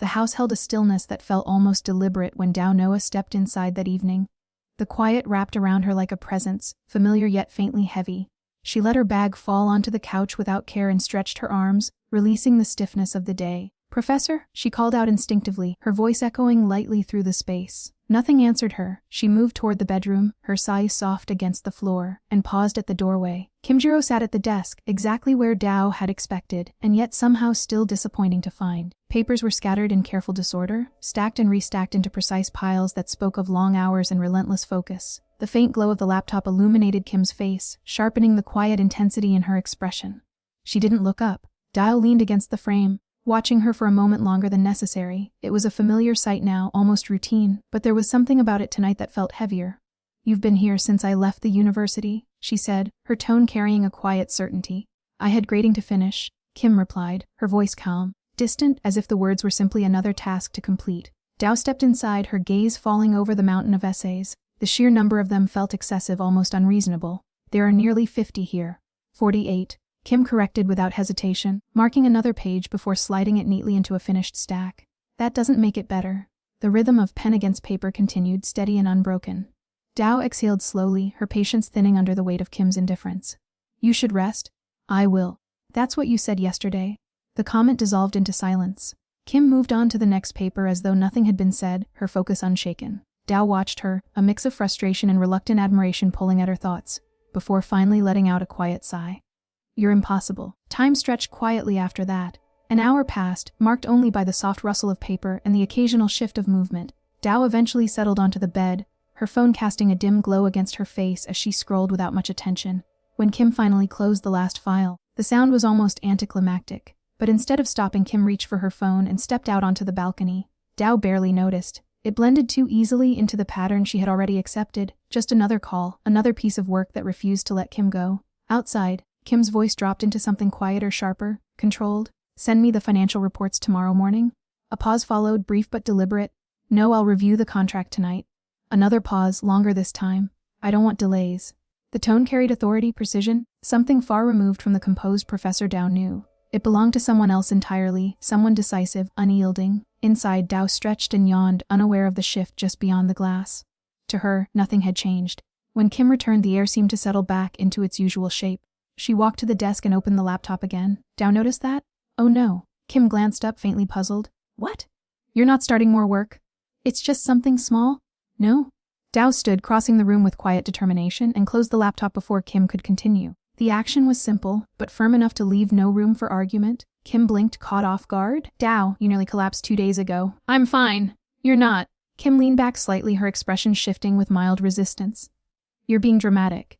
The house held a stillness that felt almost deliberate when Dao Noah stepped inside that evening. The quiet wrapped around her like a presence, familiar yet faintly heavy. She let her bag fall onto the couch without care and stretched her arms, releasing the stiffness of the day. "Professor?" she called out instinctively, her voice echoing lightly through the space. Nothing answered her. She moved toward the bedroom, her sighs soft against the floor, and paused at the doorway. Kimjiro sat at the desk, exactly where Dao had expected, and yet somehow still disappointing to find. Papers were scattered in careful disorder, stacked and restacked into precise piles that spoke of long hours and relentless focus. The faint glow of the laptop illuminated Kim's face, sharpening the quiet intensity in her expression. She didn't look up. Dao leaned against the frame, watching her for a moment longer than necessary. It was a familiar sight now, almost routine, but there was something about it tonight that felt heavier. "You've been here since I left the university," she said, her tone carrying a quiet certainty. "I had grading to finish," Kim replied, her voice calm, distant, as if the words were simply another task to complete. Dao stepped inside, her gaze falling over the mountain of essays. The sheer number of them felt excessive, almost unreasonable. "There are nearly 50 here." 48. Kim corrected without hesitation, marking another page before sliding it neatly into a finished stack. "That doesn't make it better." The rhythm of pen against paper continued, steady and unbroken. Dao exhaled slowly, her patience thinning under the weight of Kim's indifference. "You should rest." "I will." "That's what you said yesterday." The comment dissolved into silence. Kim moved on to the next paper as though nothing had been said, her focus unshaken. Dao watched her, a mix of frustration and reluctant admiration pulling at her thoughts, before finally letting out a quiet sigh. "You're impossible." Time stretched quietly after that. An hour passed, marked only by the soft rustle of paper and the occasional shift of movement. Dao eventually settled onto the bed, her phone casting a dim glow against her face as she scrolled without much attention. When Kim finally closed the last file, the sound was almost anticlimactic. But instead of stopping, Kim reached for her phone and stepped out onto the balcony. Dao barely noticed. It blended too easily into the pattern she had already accepted. Just another call, another piece of work that refused to let Kim go. Outside, Kim's voice dropped into something quieter, sharper, controlled. "Send me the financial reports tomorrow morning." A pause followed, brief but deliberate. "No, I'll review the contract tonight." Another pause, longer this time. "I don't want delays." The tone carried authority, precision, something far removed from the composed Professor Dao knew. It belonged to someone else entirely, someone decisive, unyielding. Inside, Dao stretched and yawned, unaware of the shift just beyond the glass. To her, nothing had changed. When Kim returned, the air seemed to settle back into its usual shape. She walked to the desk and opened the laptop again. Dao noticed that? "Oh no." Kim glanced up, faintly puzzled. "What? You're not starting more work?" "It's just something small." "No?" Dao stood, crossing the room with quiet determination, and closed the laptop before Kim could continue. The action was simple, but firm enough to leave no room for argument. Kim blinked, caught off guard. "Dao, you nearly collapsed 2 days ago." "I'm fine." "You're not." Kim leaned back slightly, her expression shifting with mild resistance. "You're being dramatic.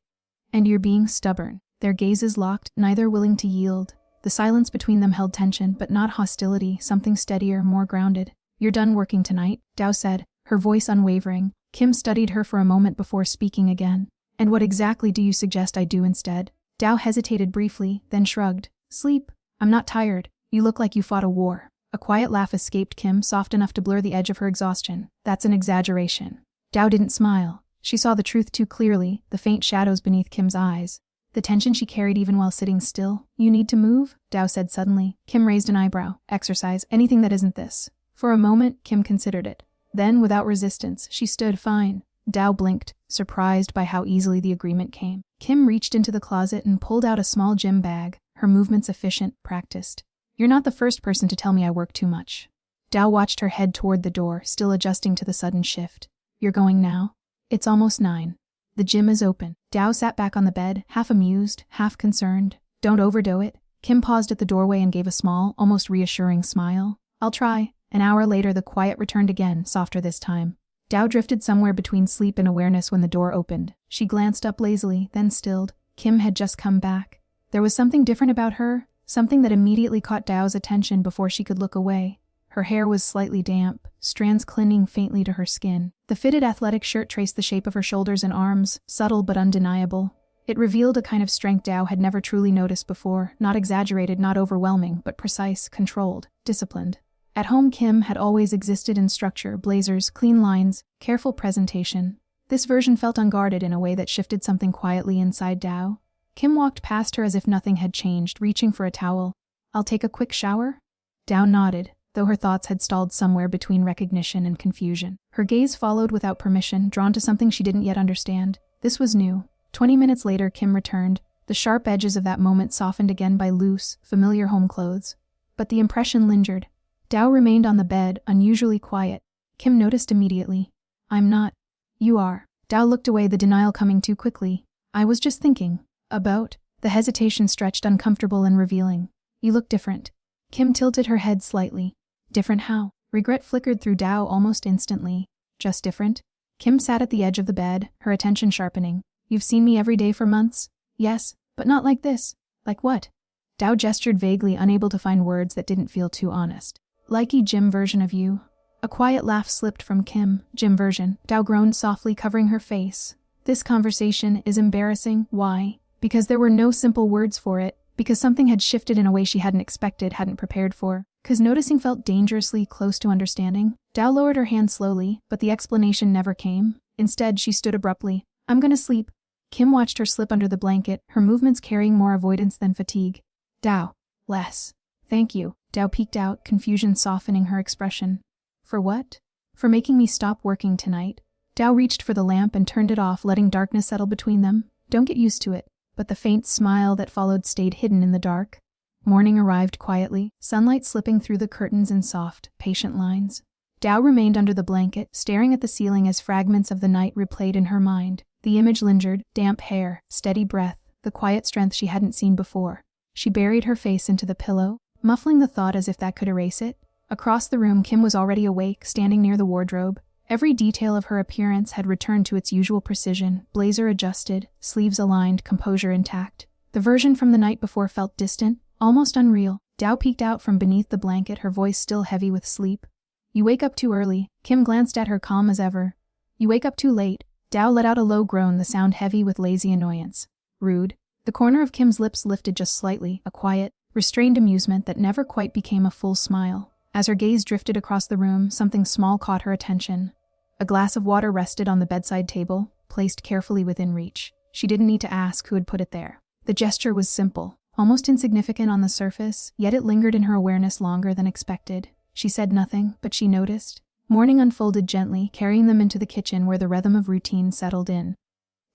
And you're being stubborn." Their gazes locked, neither willing to yield. The silence between them held tension, but not hostility, something steadier, more grounded. "You're done working tonight," Dao said, her voice unwavering. Kim studied her for a moment before speaking again. "And what exactly do you suggest I do instead?" Dao hesitated briefly, then shrugged. "Sleep." "I'm not tired. You look like you fought a war." A quiet laugh escaped Kim, soft enough to blur the edge of her exhaustion. "That's an exaggeration." Dao didn't smile. She saw the truth too clearly, the faint shadows beneath Kim's eyes. The tension she carried even while sitting still. "You need to move?" Dao said suddenly. Kim raised an eyebrow. "Exercise, anything that isn't this." For a moment, Kim considered it. Then, without resistance, she stood fine. Dao blinked, surprised by how easily the agreement came. Kim reached into the closet and pulled out a small gym bag, her movements efficient, practiced. "You're not the first person to tell me I work too much." Dao watched her head toward the door, still adjusting to the sudden shift. "You're going now?" "It's almost 9. The gym is open." Dao sat back on the bed, half amused, half concerned. "Don't overdo it." Kim paused at the doorway and gave a small, almost reassuring smile. "I'll try." An hour later, the quiet returned again, softer this time. Dao drifted somewhere between sleep and awareness when the door opened. She glanced up lazily, then stilled. Kim had just come back. There was something different about her, something that immediately caught Dao's attention before she could look away. Her hair was slightly damp, strands clinging faintly to her skin. The fitted athletic shirt traced the shape of her shoulders and arms, subtle but undeniable. It revealed a kind of strength Dao had never truly noticed before, not exaggerated, not overwhelming, but precise, controlled, disciplined. At home, Kim had always existed in structure, blazers, clean lines, careful presentation. This version felt unguarded in a way that shifted something quietly inside Dao. Kim walked past her as if nothing had changed, reaching for a towel. "I'll take a quick shower?" Dao nodded. though her thoughts had stalled somewhere between recognition and confusion. Her gaze followed without permission, drawn to something she didn't yet understand. This was new. 20 minutes later, Kim returned, the sharp edges of that moment softened again by loose, familiar home clothes. But the impression lingered. Dao remained on the bed, unusually quiet. Kim noticed immediately. "I'm not." "You are." Dao looked away, the denial coming too quickly. "I was just thinking. About." The hesitation stretched, uncomfortable and revealing. "You look different." Kim tilted her head slightly. "Different how?" Regret flickered through Dao almost instantly. "Just different?" Kim sat at the edge of the bed, her attention sharpening. "You've seen me every day for months?" "Yes, but not like this." "Like what?" Dao gestured vaguely, unable to find words that didn't feel too honest. "Likey gym version of you." A quiet laugh slipped from Kim. "Gym version." Dao groaned softly, covering her face. "This conversation is embarrassing." "Why?" Because there were no simple words for it. Because something had shifted in a way she hadn't expected, hadn't prepared for. Because noticing felt dangerously close to understanding. Dao lowered her hand slowly, but the explanation never came. Instead, she stood abruptly. "I'm gonna sleep." Kim watched her slip under the blanket, her movements carrying more avoidance than fatigue. "Dao." "Less." "Thank you." Dao peeked out, confusion softening her expression. "For what?" "For making me stop working tonight." Dao reached for the lamp and turned it off, letting darkness settle between them. "Don't get used to it." But the faint smile that followed stayed hidden in the dark. Morning arrived quietly, sunlight slipping through the curtains in soft, patient lines. Dao remained under the blanket, staring at the ceiling as fragments of the night replayed in her mind. The image lingered, damp hair, steady breath, the quiet strength she hadn't seen before. She buried her face into the pillow, muffling the thought as if that could erase it. Across the room, Kim was already awake, standing near the wardrobe. Every detail of her appearance had returned to its usual precision, blazer adjusted, sleeves aligned, composure intact. The version from the night before felt distant, almost unreal. Dao peeked out from beneath the blanket, her voice still heavy with sleep. "You wake up too early." Kim glanced at her, calm as ever. "You wake up too late." Dao let out a low groan, the sound heavy with lazy annoyance. "Rude." The corner of Kim's lips lifted just slightly, a quiet, restrained amusement that never quite became a full smile. As her gaze drifted across the room, something small caught her attention. A glass of water rested on the bedside table, placed carefully within reach. She didn't need to ask who had put it there. The gesture was simple, almost insignificant on the surface, yet it lingered in her awareness longer than expected. She said nothing, but she noticed. Morning unfolded gently, carrying them into the kitchen where the rhythm of routine settled in.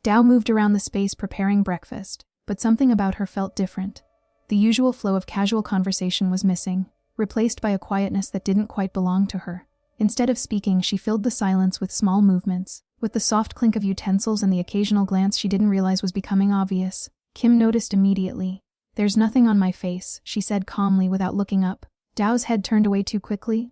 Dao moved around the space preparing breakfast, but something about her felt different. The usual flow of casual conversation was missing, replaced by a quietness that didn't quite belong to her. Instead of speaking, she filled the silence with small movements, with the soft clink of utensils and the occasional glance she didn't realize was becoming obvious. Kim noticed immediately. "There's nothing on my face," she said calmly without looking up. Dao's head turned away too quickly.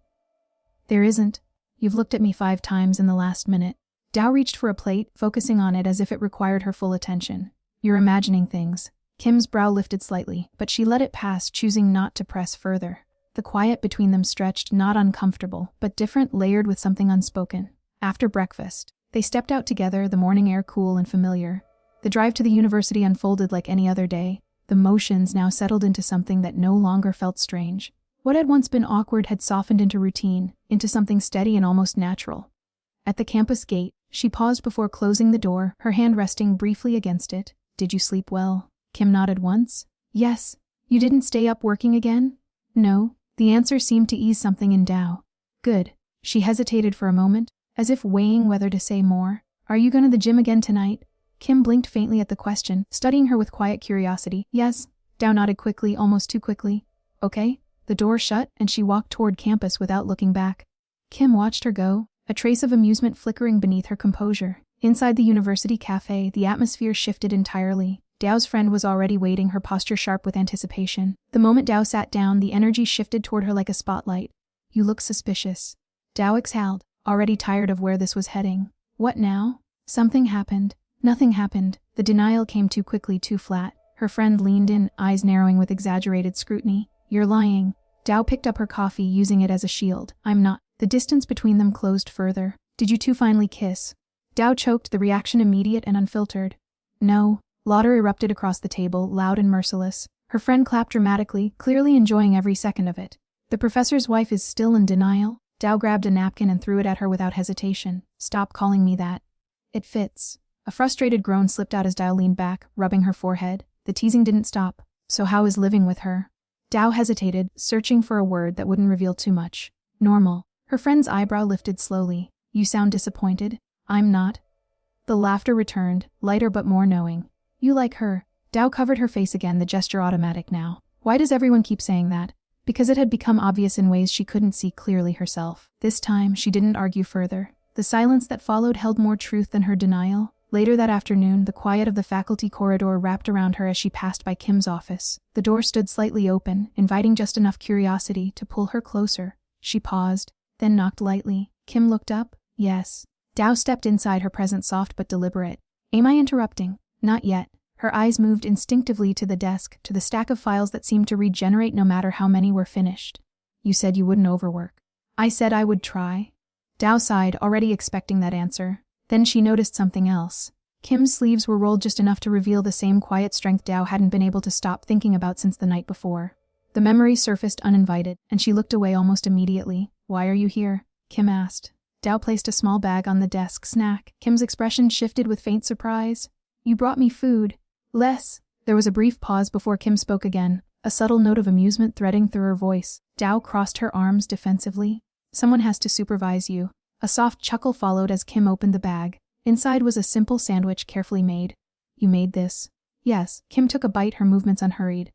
"There isn't. You've looked at me 5 times in the last minute." Dao reached for a plate, focusing on it as if it required her full attention. "You're imagining things." Kim's brow lifted slightly, but she let it pass, choosing not to press further. The quiet between them stretched, not uncomfortable, but different, layered with something unspoken. After breakfast, they stepped out together, the morning air cool and familiar. The drive to the university unfolded like any other day. The motions now settled into something that no longer felt strange. What had once been awkward had softened into routine, into something steady and almost natural. At the campus gate, she paused before closing the door, her hand resting briefly against it. "Did you sleep well?" Kim nodded once. "Yes." "You didn't stay up working again?" "No." The answer seemed to ease something in Dao. "Good." She hesitated for a moment, as if weighing whether to say more. "Are you going to the gym again tonight?" Kim blinked faintly at the question, studying her with quiet curiosity. "Yes." Dao nodded quickly, almost too quickly. "Okay." The door shut, and she walked toward campus without looking back. Kim watched her go, a trace of amusement flickering beneath her composure. Inside the university cafe, the atmosphere shifted entirely. Dao's friend was already waiting, her posture sharp with anticipation. The moment Dao sat down, the energy shifted toward her like a spotlight. "You look suspicious." Dao exhaled, already tired of where this was heading. "What now?" "Something happened." "Nothing happened." The denial came too quickly, too flat. Her friend leaned in, eyes narrowing with exaggerated scrutiny. "You're lying." Dao picked up her coffee, using it as a shield. "I'm not." The distance between them closed further. "Did you two finally kiss?" Dao choked, the reaction immediate and unfiltered. "No." Laughter erupted across the table, loud and merciless. Her friend clapped dramatically, clearly enjoying every second of it. "The professor's wife is still in denial?" Dao grabbed a napkin and threw it at her without hesitation. "Stop calling me that." "It fits." A frustrated groan slipped out as Dao leaned back, rubbing her forehead. The teasing didn't stop. "So how is living with her?" Dao hesitated, searching for a word that wouldn't reveal too much. Normal. Her friend's eyebrow lifted slowly. You sound disappointed? I'm not. The laughter returned, lighter but more knowing. You like her. Dao covered her face again, the gesture automatic now. Why does everyone keep saying that? Because it had become obvious in ways she couldn't see clearly herself. This time, she didn't argue further. The silence that followed held more truth than her denial. Later that afternoon, the quiet of the faculty corridor wrapped around her as she passed by Kim's office. The door stood slightly open, inviting just enough curiosity to pull her closer. She paused, then knocked lightly. Kim looked up. Yes. Dao stepped inside, her presence soft but deliberate. Am I interrupting? Not yet. Her eyes moved instinctively to the desk, to the stack of files that seemed to regenerate no matter how many were finished. You said you wouldn't overwork. I said I would try. Dao sighed, already expecting that answer. Then she noticed something else. Kim's sleeves were rolled just enough to reveal the same quiet strength Dao hadn't been able to stop thinking about since the night before. The memory surfaced uninvited, and she looked away almost immediately. Why are you here? Kim asked. Dao placed a small bag on the desk. Snack. Kim's expression shifted with faint surprise. You brought me food. Les. There was a brief pause before Kim spoke again, a subtle note of amusement threading through her voice. Dao crossed her arms defensively. Someone has to supervise you. A soft chuckle followed as Kim opened the bag. Inside was a simple sandwich carefully made. You made this? Yes. Kim took a bite, her movements unhurried.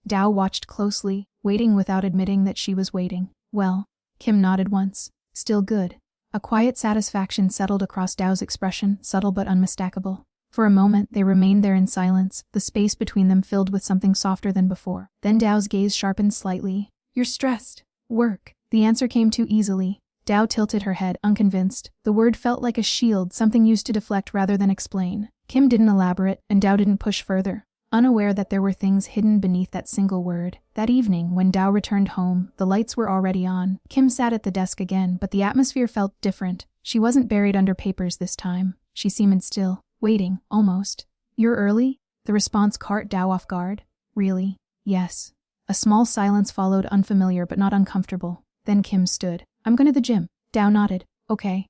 Dao watched closely, waiting without admitting that she was waiting. Well. Kim nodded once. Still good. A quiet satisfaction settled across Dao's expression, subtle but unmistakable. For a moment, they remained there in silence, the space between them filled with something softer than before. Then Dao's gaze sharpened slightly. You're stressed. Work. The answer came too easily. Dao tilted her head, unconvinced. The word felt like a shield, something used to deflect rather than explain. Kim didn't elaborate, and Dao didn't push further. Unaware that there were things hidden beneath that single word. That evening, when Dao returned home, the lights were already on. Kim sat at the desk again, but the atmosphere felt different. She wasn't buried under papers this time. She seemed still, waiting, almost. You're early? The response caught Dao off guard. Really? Yes. A small silence followed, unfamiliar but not uncomfortable. Then Kim stood. I'm going to the gym. Dao nodded. Okay.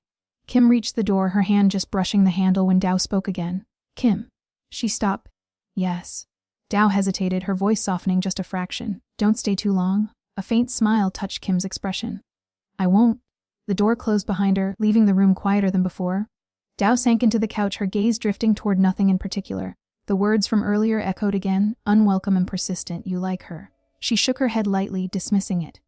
Kim reached the door, her hand just brushing the handle when Dao spoke again. Kim. She stopped. Yes. Dao hesitated, her voice softening just a fraction. Don't stay too long. A faint smile touched Kim's expression. I won't. The door closed behind her, leaving the room quieter than before. Dao sank into the couch, her gaze drifting toward nothing in particular. The words from earlier echoed again, unwelcome and persistent. You like her. She shook her head lightly, dismissing it.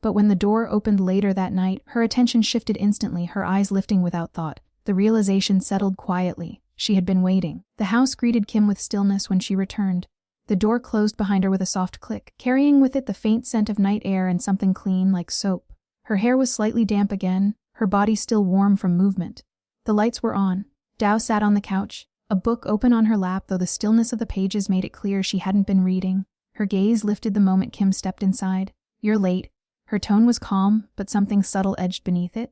But when the door opened later that night, her attention shifted instantly, her eyes lifting without thought. The realization settled quietly. She had been waiting. The house greeted Kim with stillness when she returned. The door closed behind her with a soft click, carrying with it the faint scent of night air and something clean like soap. Her hair was slightly damp again, her body still warm from movement. The lights were on. Dao sat on the couch, a book open on her lap, though the stillness of the pages made it clear she hadn't been reading. Her gaze lifted the moment Kim stepped inside. You're late. Her tone was calm, but something subtle edged beneath it.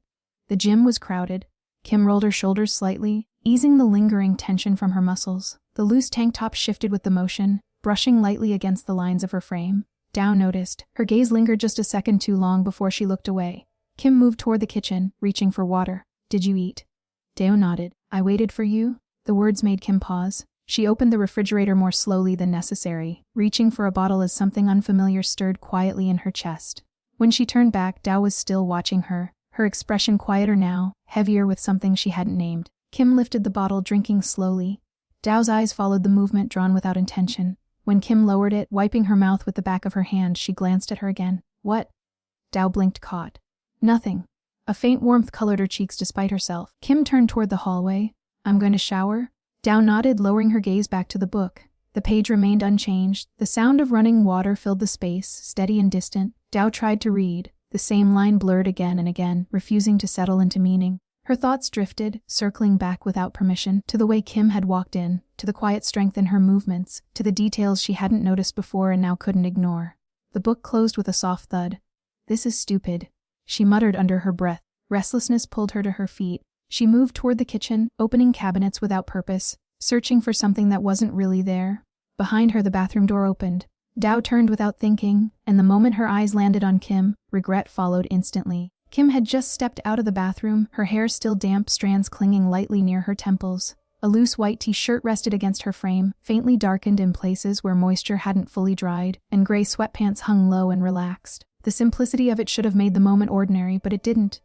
The gym was crowded. Kim rolled her shoulders slightly, easing the lingering tension from her muscles. The loose tank top shifted with the motion, brushing lightly against the lines of her frame. Dao noticed. Her gaze lingered just a second too long before she looked away. Kim moved toward the kitchen, reaching for water. Did you eat? Dao nodded. I waited for you. The words made Kim pause. She opened the refrigerator more slowly than necessary, reaching for a bottle as something unfamiliar stirred quietly in her chest. When she turned back, Dao was still watching her, her expression quieter now, heavier with something she hadn't named. Kim lifted the bottle, drinking slowly. Dao's eyes followed the movement, drawn without intention. When Kim lowered it, wiping her mouth with the back of her hand, she glanced at her again. What? Dao blinked, caught. Nothing. A faint warmth colored her cheeks despite herself. Kim turned toward the hallway. I'm going to shower? Dao nodded, lowering her gaze back to the book. The page remained unchanged. The sound of running water filled the space, steady and distant. Dao tried to read. The same line blurred again and again, refusing to settle into meaning. Her thoughts drifted, circling back without permission, to the way Kim had walked in, to the quiet strength in her movements, to the details she hadn't noticed before and now couldn't ignore. The book closed with a soft thud. This is stupid, she muttered under her breath. Restlessness pulled her to her feet. She moved toward the kitchen, opening cabinets without purpose, searching for something that wasn't really there. Behind her, the bathroom door opened. Dao turned without thinking, and the moment her eyes landed on Kim, regret followed instantly. Kim had just stepped out of the bathroom, her hair still damp, strands clinging lightly near her temples. A loose white t-shirt rested against her frame, faintly darkened in places where moisture hadn't fully dried, and gray sweatpants hung low and relaxed. The simplicity of it should have made the moment ordinary, but it didn't.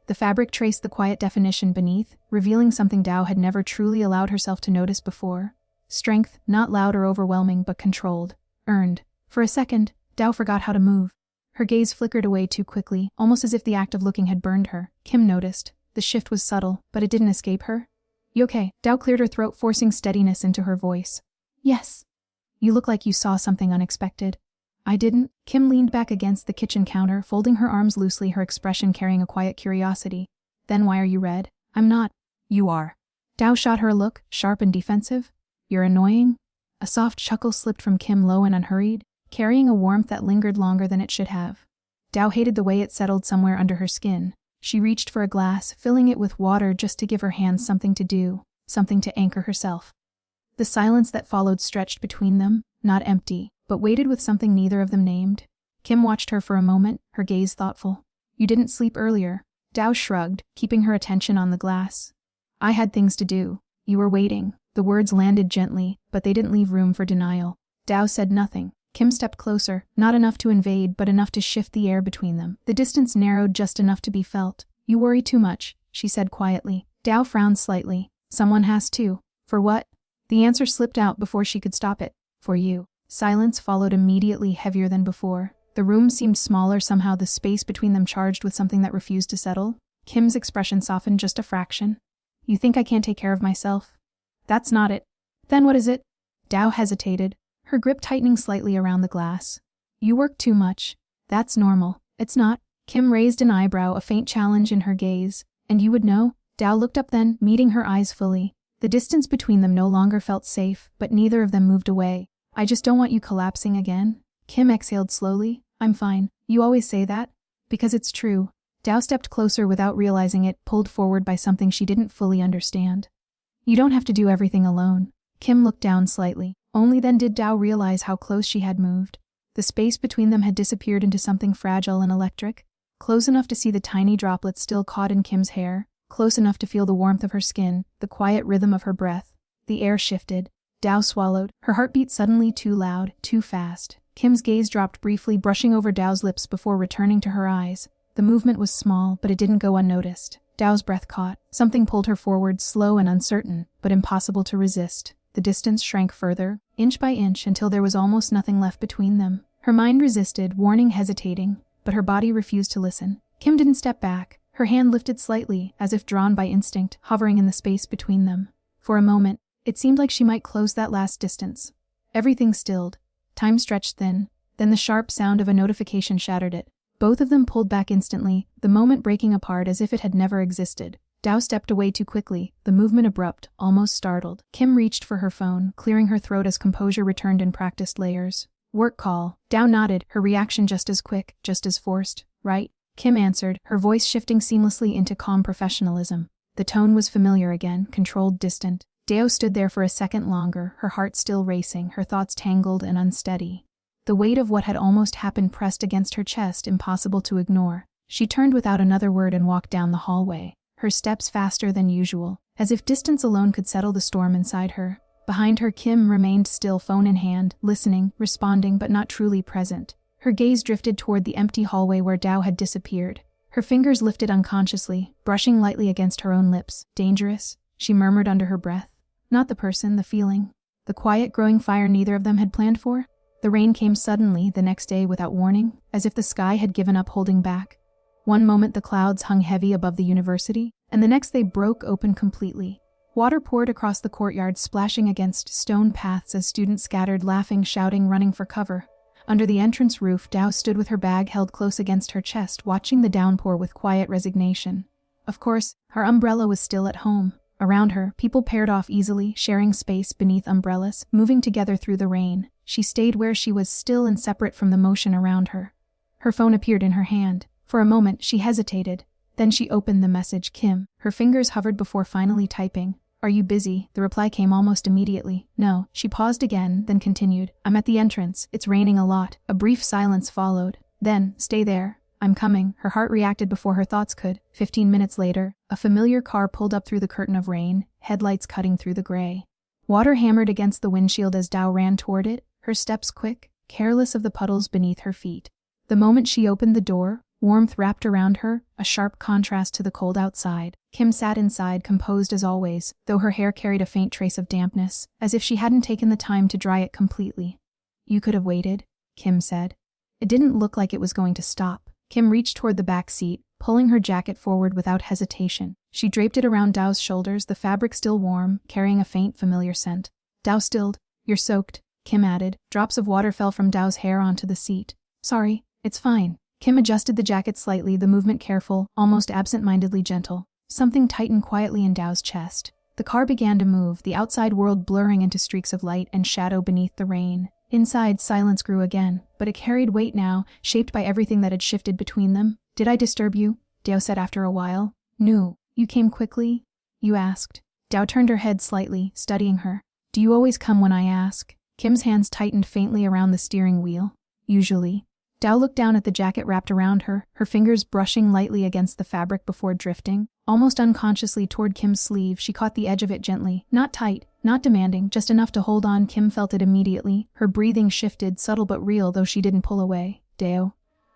The fabric traced the quiet definition beneath, revealing something Dao had never truly allowed herself to notice before. Strength, not loud or overwhelming, but controlled. Earned. For a second, Dao forgot how to move. Her gaze flickered away too quickly, almost as if the act of looking had burned her. Kim noticed. The shift was subtle, but it didn't escape her. "You okay?" Dao cleared her throat, forcing steadiness into her voice. "Yes." "You look like you saw something unexpected." "I didn't." Kim leaned back against the kitchen counter, folding her arms loosely, her expression carrying a quiet curiosity. "Then why are you red?" "I'm not." "You are." Dao shot her a look, sharp and defensive. "You're annoying?" A soft chuckle slipped from Kim, low and unhurried, carrying a warmth that lingered longer than it should have. Dao hated the way it settled somewhere under her skin. She reached for a glass, filling it with water just to give her hands something to do, something to anchor herself. The silence that followed stretched between them, not empty, but weighted with something neither of them named. Kim watched her for a moment, her gaze thoughtful. "You didn't sleep earlier." Dao shrugged, keeping her attention on the glass. "I had things to do. You were waiting." The words landed gently, but they didn't leave room for denial. Dao said nothing. Kim stepped closer, not enough to invade, but enough to shift the air between them. The distance narrowed just enough to be felt. "You worry too much," she said quietly. Dao frowned slightly. "Someone has to." "For what?" The answer slipped out before she could stop it. "For you." Silence followed immediately, heavier than before. The room seemed smaller, somehow the space between them charged with something that refused to settle. Kim's expression softened just a fraction. "You think I can't take care of myself?" "That's not it." "Then what is it?" Dao hesitated, her grip tightening slightly around the glass. "You work too much." "That's normal." "It's not." Kim raised an eyebrow, a faint challenge in her gaze. "And you would know?" Dao looked up then, meeting her eyes fully. The distance between them no longer felt safe, but neither of them moved away. "I just don't want you collapsing again." Kim exhaled slowly. "I'm fine." "You always say that." "Because it's true." Dao stepped closer without realizing it, pulled forward by something she didn't fully understand. "You don't have to do everything alone." Kim looked down slightly. Only then did Dao realize how close she had moved. The space between them had disappeared into something fragile and electric. Close enough to see the tiny droplets still caught in Kim's hair, close enough to feel the warmth of her skin, the quiet rhythm of her breath. The air shifted. Dao swallowed, her heartbeat suddenly too loud, too fast. Kim's gaze dropped briefly, brushing over Dao's lips before returning to her eyes. The movement was small, but it didn't go unnoticed. Dao's breath caught. Something pulled her forward, slow and uncertain, but impossible to resist. The distance shrank further, inch by inch, until there was almost nothing left between them. Her mind resisted, warning, hesitating, but her body refused to listen. Kim didn't step back. Her hand lifted slightly, as if drawn by instinct, hovering in the space between them. For a moment, it seemed like she might close that last distance. Everything stilled. Time stretched thin. Then the sharp sound of a notification shattered it. Both of them pulled back instantly, the moment breaking apart as if it had never existed. Dao stepped away too quickly, the movement abrupt, almost startled. Kim reached for her phone, clearing her throat as composure returned in practiced layers. "Work call." Dao nodded, her reaction just as quick, just as forced. "Right?" Kim answered, her voice shifting seamlessly into calm professionalism. The tone was familiar again, controlled, distant. Dao stood there for a second longer, her heart still racing, her thoughts tangled and unsteady. The weight of what had almost happened pressed against her chest, impossible to ignore. She turned without another word and walked down the hallway, her steps faster than usual, as if distance alone could settle the storm inside her. Behind her, Kim remained still, phone in hand, listening, responding, but not truly present. Her gaze drifted toward the empty hallway where Dao had disappeared. Her fingers lifted unconsciously, brushing lightly against her own lips. "Dangerous?" she murmured under her breath. Not the person, the feeling. The quiet, growing fire neither of them had planned for. The rain came suddenly, the next day, without warning, as if the sky had given up holding back. One moment the clouds hung heavy above the university, and the next they broke open completely. Water poured across the courtyard, splashing against stone paths as students scattered, laughing, shouting, running for cover. Under the entrance roof, Dao stood with her bag held close against her chest, watching the downpour with quiet resignation. Of course, her umbrella was still at home. Around her, people paired off easily, sharing space beneath umbrellas, moving together through the rain. She stayed where she was, still and separate from the motion around her. Her phone appeared in her hand. For a moment, she hesitated. Then she opened the message, "Kim." Her fingers hovered before finally typing. "Are you busy?" The reply came almost immediately. "No." She paused again, then continued. "I'm at the entrance. It's raining a lot." A brief silence followed. Then, "Stay there. I'm coming." Her heart reacted before her thoughts could. 15 minutes later, a familiar car pulled up through the curtain of rain, headlights cutting through the gray. Water hammered against the windshield as Dao ran toward it, her steps quick, careless of the puddles beneath her feet. The moment she opened the door, warmth wrapped around her, a sharp contrast to the cold outside. Kim sat inside, composed as always, though her hair carried a faint trace of dampness, as if she hadn't taken the time to dry it completely. "You could have waited," Kim said. It didn't look like it was going to stop. Kim reached toward the back seat, pulling her jacket forward without hesitation. She draped it around Dao's shoulders, the fabric still warm, carrying a faint, familiar scent. Dao stilled. "You're soaked," Kim added. Drops of water fell from Dao's hair onto the seat. "Sorry, it's fine." Kim adjusted the jacket slightly, the movement careful, almost absent-mindedly gentle. Something tightened quietly in Dao's chest. The car began to move, the outside world blurring into streaks of light and shadow beneath the rain. Inside, silence grew again, but it carried weight now, shaped by everything that had shifted between them. "Did I disturb you?" Dao said after a while. "No. You came quickly?" "You asked." Dao turned her head slightly, studying her. "Do you always come when I ask?" Kim's hands tightened faintly around the steering wheel. "Usually." Dao looked down at the jacket wrapped around her, her fingers brushing lightly against the fabric before drifting. Almost unconsciously toward Kim's sleeve, she caught the edge of it gently. Not tight, not demanding, just enough to hold on. Kim felt it immediately. Her breathing shifted, subtle but real, though she didn't pull away. "Dao?"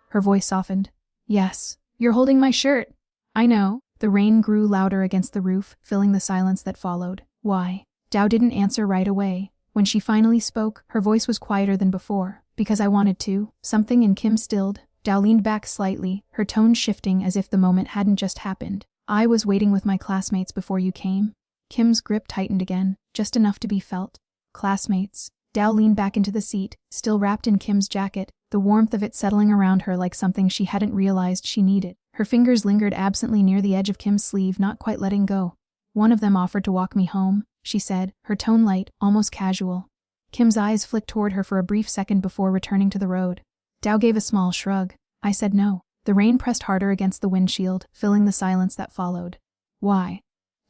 Her voice softened. "Yes. You're holding my shirt." "I know." The rain grew louder against the roof, filling the silence that followed. "Why?" Dao didn't answer right away. When she finally spoke, her voice was quieter than before. "Because I wanted to." Something in Kim stilled. Dao leaned back slightly, her tone shifting as if the moment hadn't just happened. "I was waiting with my classmates before you came." Kim's grip tightened again, just enough to be felt. "Classmates." Dao leaned back into the seat, still wrapped in Kim's jacket, the warmth of it settling around her like something she hadn't realized she needed. Her fingers lingered absently near the edge of Kim's sleeve, not quite letting go. "One of them offered to walk me home," she said, her tone light, almost casual. Kim's eyes flicked toward her for a brief second before returning to the road. Dao gave a small shrug. "I said no." The rain pressed harder against the windshield, filling the silence that followed. "Why?"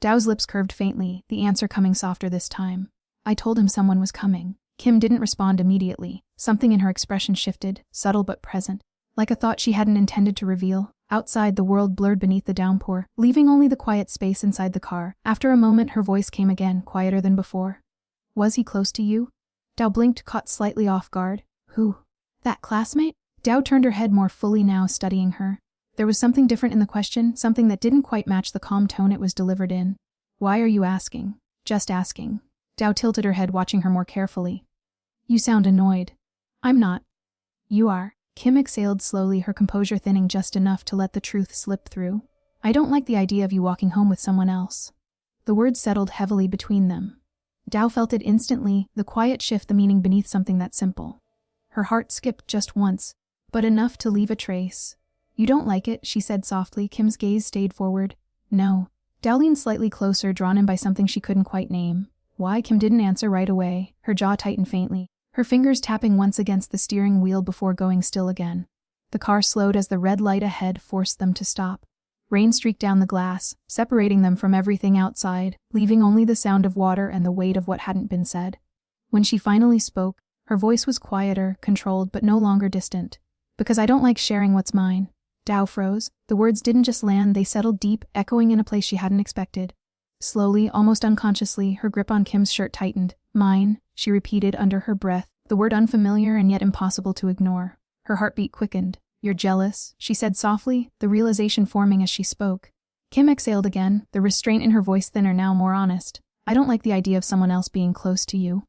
Dao's lips curved faintly, the answer coming softer this time. "I told him someone was coming." Kim didn't respond immediately. Something in her expression shifted, subtle but present, like a thought she hadn't intended to reveal. Outside, the world blurred beneath the downpour, leaving only the quiet space inside the car. After a moment, her voice came again, quieter than before. "Was he close to you?" Dao blinked, caught slightly off guard. "Who? That classmate?" Dao turned her head more fully now, studying her. There was something different in the question, something that didn't quite match the calm tone it was delivered in. "Why are you asking?" "Just asking." Dao tilted her head, watching her more carefully. "You sound annoyed." "I'm not." "You are." Kim exhaled slowly, her composure thinning just enough to let the truth slip through. "I don't like the idea of you walking home with someone else." The words settled heavily between them. Dao felt it instantly, the quiet shift, the meaning beneath something that simple. Her heart skipped just once, but enough to leave a trace. "You don't like it," she said softly. Kim's gaze stayed forward. "No." Dao leaned slightly closer, drawn in by something she couldn't quite name. "Why?" Kim didn't answer right away. Her jaw tightened faintly, her fingers tapping once against the steering wheel before going still again. The car slowed as the red light ahead forced them to stop. Rain streaked down the glass, separating them from everything outside, leaving only the sound of water and the weight of what hadn't been said. When she finally spoke, her voice was quieter, controlled, but no longer distant. "Because I don't like sharing what's mine." Dao froze. The words didn't just land, they settled deep, echoing in a place she hadn't expected. Slowly, almost unconsciously, her grip on Kim's shirt tightened. "Mine," she repeated under her breath, the word unfamiliar and yet impossible to ignore. Her heartbeat quickened. "You're jealous," she said softly, the realization forming as she spoke. Kim exhaled again, the restraint in her voice thinner now, more honest. "I don't like the idea of someone else being close to you."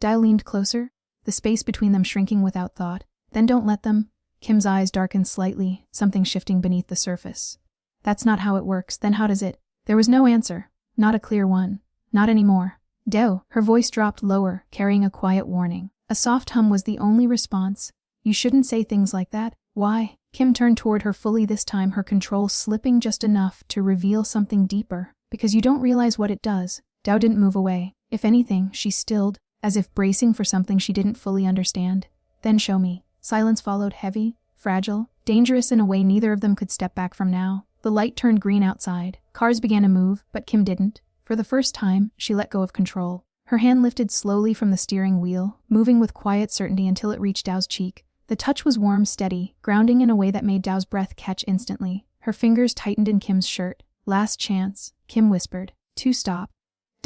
Dao leaned closer, the space between them shrinking without thought. "Then don't let them." Kim's eyes darkened slightly, something shifting beneath the surface. "That's not how it works. Then how does it?" There was no answer. Not a clear one. Not anymore. "Dao," her voice dropped lower, carrying a quiet warning. A soft hum was the only response. "You shouldn't say things like that." "Why?" Kim turned toward her fully this time, her control slipping just enough to reveal something deeper. "Because you don't realize what it does." Dao didn't move away. If anything, she stilled, as if bracing for something she didn't fully understand. "Then show me." Silence followed, heavy, fragile, dangerous in a way neither of them could step back from now. The light turned green outside. Cars began to move, but Kim didn't. For the first time, she let go of control. Her hand lifted slowly from the steering wheel, moving with quiet certainty until it reached Dao's cheek. The touch was warm, steady, grounding in a way that made Dao's breath catch instantly. Her fingers tightened in Kim's shirt. "Last chance," Kim whispered. "To stop."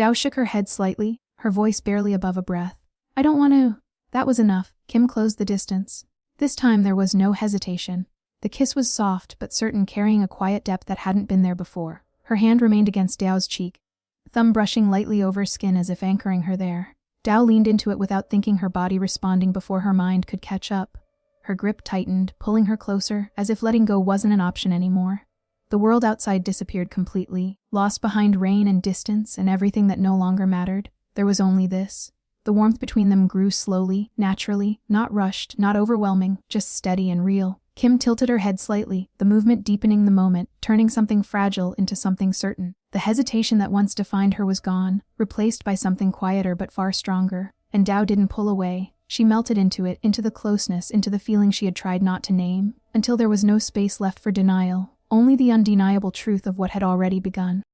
Dao shook her head slightly, her voice barely above a breath. I don't want to. That was enough. Kim closed the distance. This time there was no hesitation. The kiss was soft but certain, carrying a quiet depth that hadn't been there before. Her hand remained against Dao's cheek, thumb brushing lightly over skin as if anchoring her there. Dao leaned into it without thinking, her body responding before her mind could catch up. Her grip tightened, pulling her closer, as if letting go wasn't an option anymore. The world outside disappeared completely, lost behind rain and distance and everything that no longer mattered. There was only this. The warmth between them grew slowly, naturally, not rushed, not overwhelming, just steady and real. Kim tilted her head slightly, the movement deepening the moment, turning something fragile into something certain. The hesitation that once defined her was gone, replaced by something quieter but far stronger. And Dao didn't pull away. She melted into it, into the closeness, into the feeling she had tried not to name, until there was no space left for denial, only the undeniable truth of what had already begun.